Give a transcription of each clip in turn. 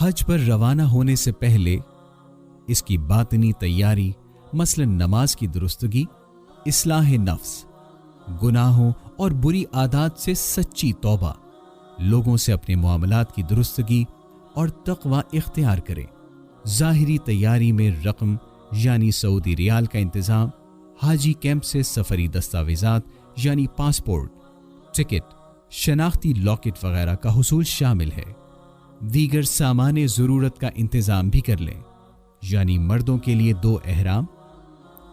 حج پر روانہ ہونے سے پہلے اس کی باطنی تیاری مثلاً نماز کی درستگی، اصلاح نفس، گناہوں اور بری عادات سے سچی توبہ، لوگوں سے اپنے معاملات کی درستگی اور تقوی اختیار کریں۔ ظاہری تیاری میں رقم یعنی سعودی ریال کا انتظام، حاجی کیمپ سے سفری دستاویزات یعنی پاسپورٹ، ٹکٹ، شناختی لاکٹ وغیرہ کا حصول شامل ہے۔ دیگر سامان ضرورت کا انتظام بھی کر لیں، یعنی مردوں کے لیے 2 احرام،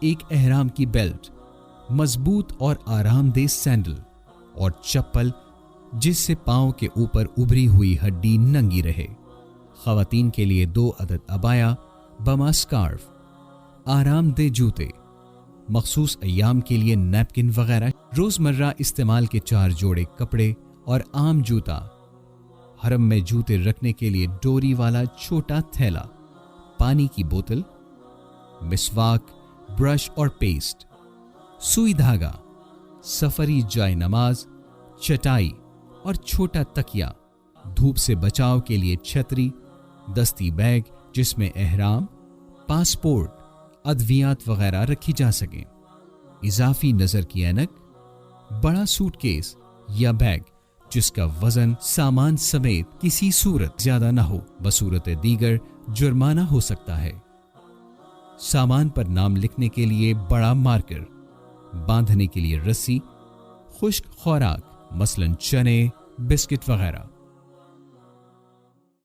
1 احرام کی بیلٹ، مضبوط اور آرام دہ سینڈل اور چپل جس سے پاؤں کے اوپر ابھری ہوئی ہڈی ننگی رہے۔ خواتین کے لیے 2 عدد عبایا بما سکارف، آرام دہ جوتے، مخصوص ایام کے لیے نیپکن وغیرہ، روزمرہ استعمال کے 4 جوڑے کپڑے اور عام جوتا، حرم میں جوتے رکھنے کے لیے ڈوری والا چھوٹا تھیلا، پانی کی بوتل، مسواک، برش اور پیسٹ، سوئی دھاگا، سفری جائے نماز، چٹائی اور چھوٹا تکیا، دھوپ سے بچاؤ کے لیے چھتری، دستی بیگ جس میں احرام، پاسپورٹ، ادویات وغیرہ رکھی جا سکیں، اضافی نظر کی اینک، بڑا سوٹ کیس یا بیگ جس کا وزن سامان سمیت کسی صورت زیادہ نہ ہو، بصورت دیگر جرمانہ ہو سکتا ہے۔ سامان پر نام لکھنے کے لیے بڑا مارکر، باندھنے کے لیے رسی، خشک خوراک مثلاً چنے، بسکٹ وغیرہ۔